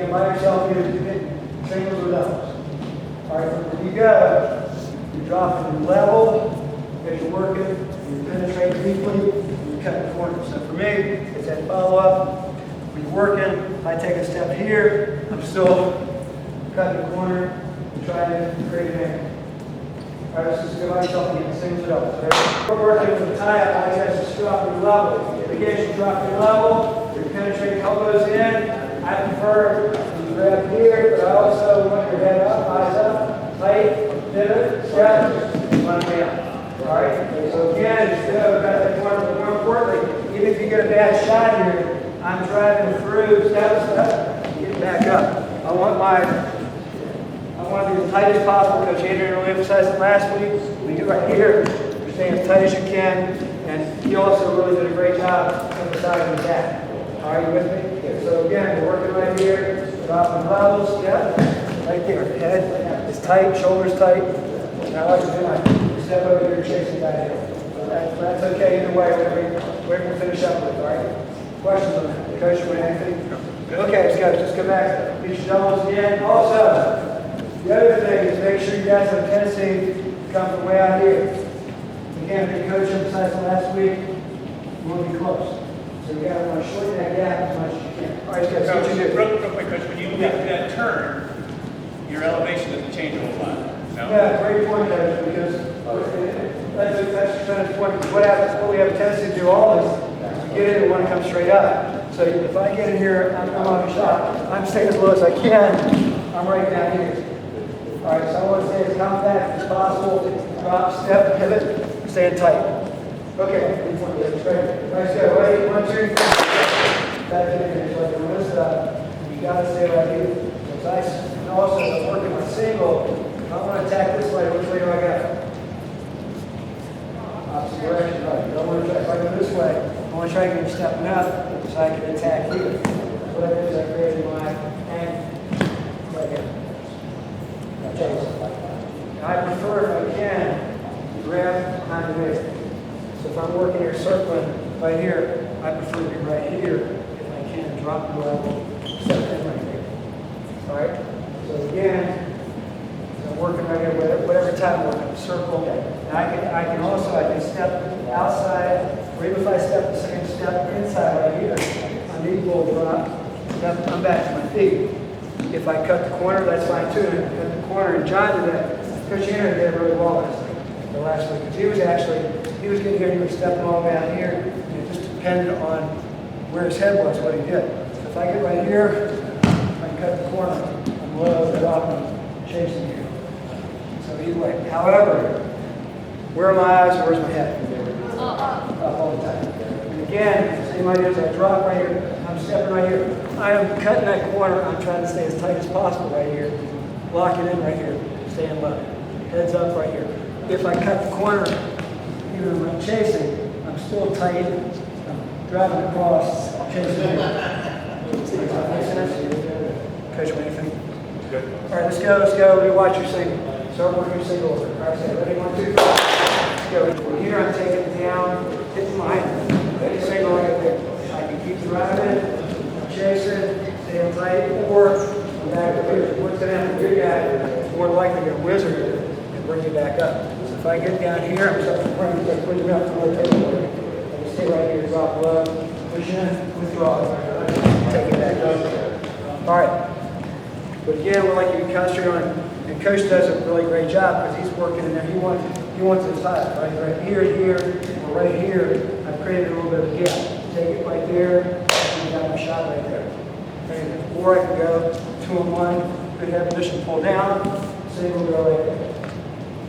again, by yourself, you're hitting singles or doubles. All right, from where you go, you're dropping level as you're working, you penetrate deeply, and you cut the corner. So for me, it's that follow-up. When you're working, I take a step here, I'm still cutting the corner and trying to create an angle. All right, let's just go by yourself again, singles or doubles. Right? We're working with the tie-up, I guys just drop your level. Again, you drop your level, you penetrate elbows in. I prefer you grab here, but I also want your head up, eyes up, tight, pivot, stretch, one way up. All right, so again, just go cut that corner, but more importantly, even if you get a bad shot here, I'm driving through, step, get back up. I want to be as tight as possible. Coach Adrian really emphasized it last week. We do right here, you're staying as tight as you can, and he also really did a great job emphasizing that. All right, you with me? So again, we're working right here, dropping levels, right there. Head is tight, shoulders tight. Now I like to do my step over here, chasing that head. That's okay either way, we're going to finish up with, all right? Questions on that? Coach, you want anything? Okay, let's go. Just come back. Use your elbows again. Also, the other thing is make sure you guys have a tendency to come from way out here. Again, the coach emphasized last week, you want to be close. So you got to want to shorten that gap as much as you can. All right, guys, what you do? Real quick, Coach, when you make that turn, your elevation doesn't change a whole lot. No? Yeah, great point, Coach, because that's kind of the point. What happens, what we have a tendency to do all is we get in and want to come straight up. So if I get in here, I'm on a shot, I'm staying as low as I can, I'm right down here. All right, so I want to stay as compact as possible, drop, step, pivot, staying tight. Okay, nice go. Ready? 1, 2, 3. Back in here. So if you miss that, you got to stay right here. And also, if I'm working my single, if I want to attack this way, which way do I go? Opposite direction, right. I don't want to try, if I go this way, I want to try to get stepping up so I can attack here. What I do is I create my angle right here. Now I prefer, if I can, grab behind the waist. So if I'm working here circling right here, I prefer to be right here if I can drop the level, step in right here. All right? So again, so I'm working right here, whatever time I'm working, circle. And I can also step outside, or even if I step the same step inside right here, I'm equal drop, step, I'm back to my feet. If I cut the corner, that's fine too. And cut the corner, and John did that. Coach Henry did really well the last week. Because he was getting here, he was stepping all the way out here, and it just depended on where his head was, what he did. So if I get right here, I can cut the corner, I'm low, dropping, chasing here. So either way. However, where are my eyes, where's my head? Up all the time. And again, same idea as I drop right here, I'm stepping right here. I am cutting that corner, I'm trying to stay as tight as possible right here. Lock it in right here, staying low. Heads up right here. If I cut the corner, even when I'm chasing, I'm still tight. I'm driving across, chasing here. Does that make sense? Coach, what do you think? Good. All right, let's go. We watch your single. Start working your single over. All right, so ready? 1, 2, 3. Let's go. From here, I'm taking it down, hitting my single right there. I can keep driving, chasing, staying tight, or come back up here. What's going to happen? Your guy is more likely to wizard and bring you back up. So if I get down here, I'm starting to push you up to my table. I can stay right here, drop low, push in, withdraw. Take it back up. All right. But again, we're like you can concentrate on, and Coach does a really great job because he's working in there. He wants his side, right here, or right here. I've created a little bit of a gap. Take it right there, and you got my shot right there. Okay. Or I can go 2 and 1, good head position, pull down, single go right there.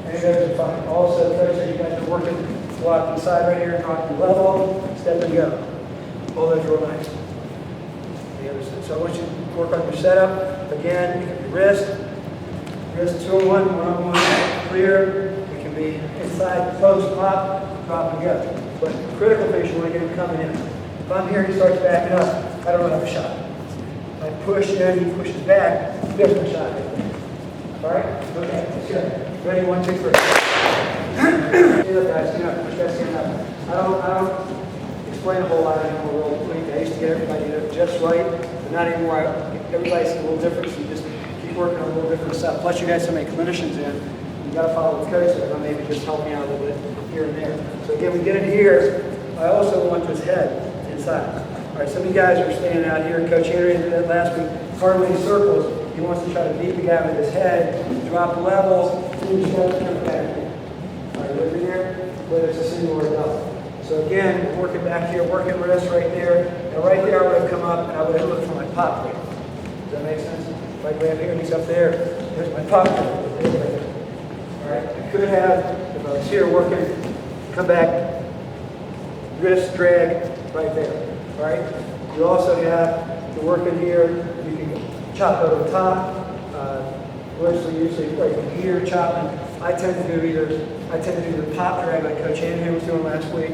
And those are fine. Also, Coach said you guys are working, go out to the side right here, drop your level, step and go. All those real nice. The other side. So I want you to work on your setup. Again, it can be wrist 2 and 1, 1 on 1, clear. It can be inside, close, pop, drop and go. But the critical thing is you want to get him coming in. If I'm here, he starts backing up, I don't have a shot. If I push in, he pushes back, there's my shot. All right? Okay, let's go. Ready? 1, 2, 3. Stand up, guys. Stand up. Push that stand up. I don't explain a whole lot anymore real quick. I used to get everybody to do it just right, but not anymore. Everybody's a little different, so you just keep working on a little different stuff. Plus you got so many clinicians in, you got to follow the coach, so maybe just help me out a little bit here and there. So again, we get in here. I also want this head inside. All right, some of you guys are standing out here. Coach Henry did that last week. Part when he circles, he wants to try to beat the guy with his head, drop levels, and you got to come back here. All right, look in here, whether it's a single or a double. So again, working back here, working wrist right there. And right there, I would have come up and I would have looked for my pop grip. Does that make sense? If I grab here and he's up there, there's my pop grip. All right, I could have, if I was here working, come back, wrist drag right there. All right. You also have to work in here. You can chop over the top. Usually right here chopping. I tend to do the pop drag like Coach Andrew was doing last week,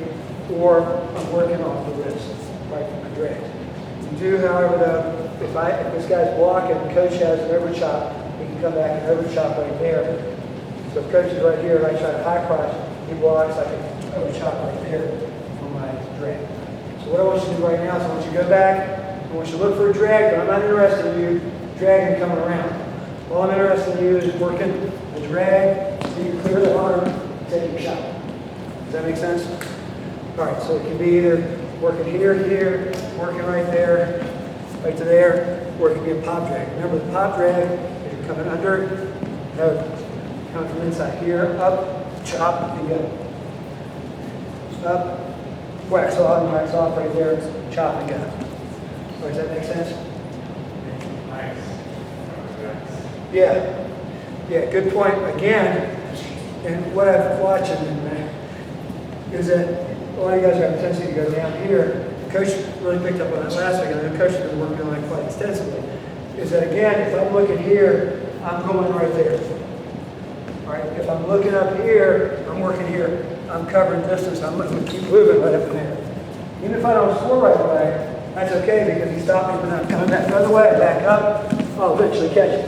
or I'm working off the wrist, right from my drag. You do, however, if this guy's blocking, and Coach has an over chop, he can come back and over chop right there. So if Coach is right here and I try to high cross, he blocks, I can over chop right there from my drag. So what I want you to do right now is I want you to go back, I want you to look for a drag, but I'm not interested in you dragging coming around. All I'm interested in you is working the drag, so you clear the arm, take your shot. Does that make sense? All right, so it can be either working here, working right there, right to there, or it can be a pop drag. Remember the pop drag, if you're coming under, come from inside here, up, chop, and go. Up, wax on, wax off right there, chop and go. All right, does that make sense? Nice. Yeah, good point. Again, and what I've watched is that a lot of you guys have a tendency to go down here. The coach really picked up on that last week, and the coach has been working on it quite extensively. Is that again, if I'm looking here, I'm going right there. All right, if I'm looking up here, I'm working here. I'm covering distance. I'm going to keep moving right up in there. Even if I don't score right away, that's okay because he stopped me when I'm coming back the other way, back up, I'll eventually catch it.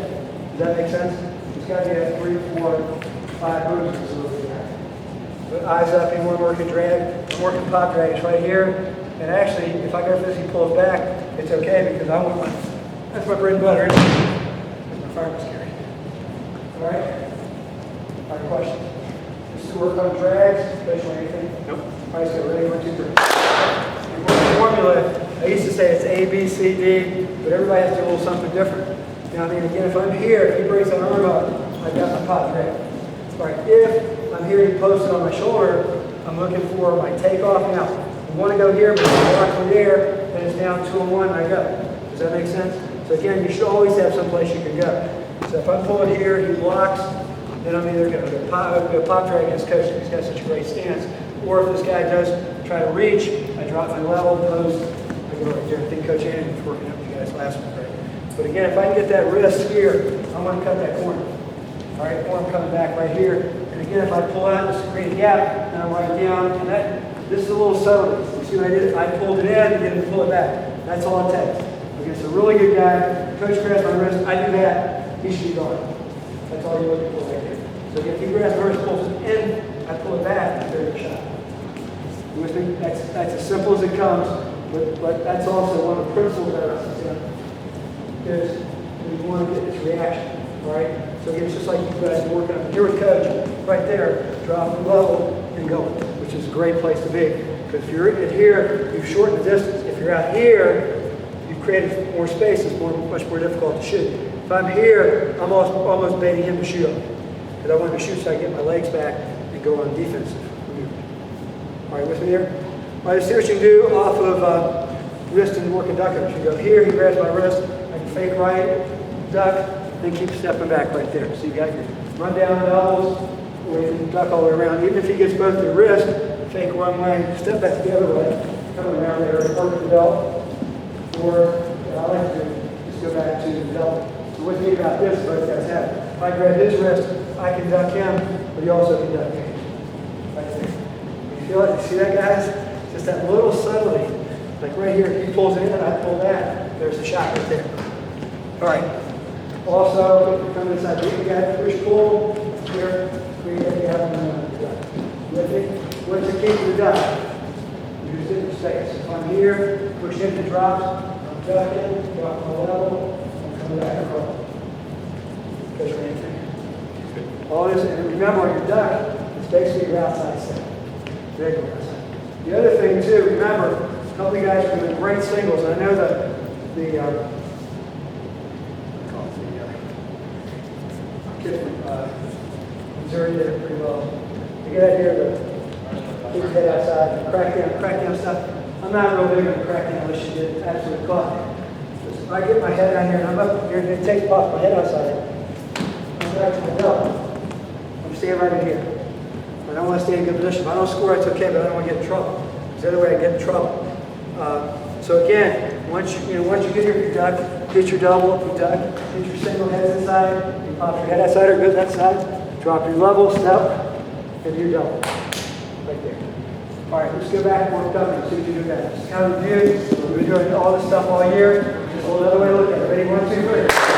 Does that make sense? It's got to have 3, 4, 5 moves to look at. But eyes up, you want to work a drag. I'm working pop drag. It's right here. And actually, if I go for this, he pulls back, it's okay because that's my bread and butter. That's my fire carry. All right? All right, questions? Just to work on drags, especially anything? Nope. All right, so ready, 1, 2, 3. The formula, I used to say it's A, B, C, D, but everybody has to do a little something different. Now, I mean, again, if I'm here, if he breaks that arm up, I've got my pop drag. All right, if I'm here, he posted on my shoulder, I'm looking for my takeoff. Now, you want to go here, but if you block from there, then it's down 2 and 1, and I go. Does that make sense? So again, you should always have some place you can go. So if I'm pulling here, he blocks, then I'm either going to go pop drag against coach because he's got such a great stance, or if this guy does try to reach, I drop my level, post, I go right there. I think Coach Andy was working up with you guys last week, right? But again, if I can get that wrist here, I want to cut that corner. All right, or I'm coming back right here. And again, if I pull out this create a gap, then I'm right down, and this is a little subtle. You see what I did? I pulled it in and then pull it back. That's all it takes. Against a really good guy, coach grabs my wrist, I do that, he should be gone. That's all you're looking for right here. So again, if he grabs my wrist, pulls it in, I pull it back, and there's your shot. You with me? That's as simple as it comes, but that's also one of the principles that is you want to get this reaction, all right? So again, it's just like you guys are working on here with coach, right there, drop the level and go, which is a great place to be. Because if you're in here, you shorten the distance. If you're out here, you create more space. It's much more difficult to shoot. If I'm here, I'm almost baiting him to shoot up. Because I want him to shoot so I can get my legs back and go on defensive. All right, with me here? All right, let's see what you can do off of wrist and working duck. You go here, he grabs my wrist, I can fake right, duck, then keep stepping back right there. So you got your run down doubles, or you can duck all the way around. Even if he gets both the wrist, fake one way, step back the other way, coming around there, work the belt, or I like to just go back to the belt. So what's neat about this, both guys have it. If I grab his wrist, I can duck him, but he also can duck me. Right there. You feel it? You see that, guys? Just that little subtlety. Like right here, he pulls it in, I pull that. There's the shot right there. All right. Also, if you come inside, you got push pull here. We have with me. What's the key to the duck? Use it. space. If I'm here, push into drops, I'm ducking, drop my level, I'm coming back across. Catch anything. All this, and remember when you're ducking, it's basically your outside step. Big outside. The other thing too, remember, a couple of guys are doing great singles. I know Missouri did it pretty well. You get out here, keep your head outside, and crack down stuff. I'm not real big on crack down unless you get absolutely caught. If I get my head down here and I'm up here, and take off my head outside, I'm back to my belt. I'm staying right in here. I don't want to stay in a good position. If I don't score, it's okay, but I don't want to get in trouble. It's the other way I get in trouble. So again, once you get here, you duck, hit your double, you duck, hit your single heads inside, you pop your head outside or good that side, drop your level, step, and your double. Right there. All right, let's go back and work up and see what you do next. Kind of review. We've been doing all this stuff all year. Just a little other way to look at it. Ready? 1,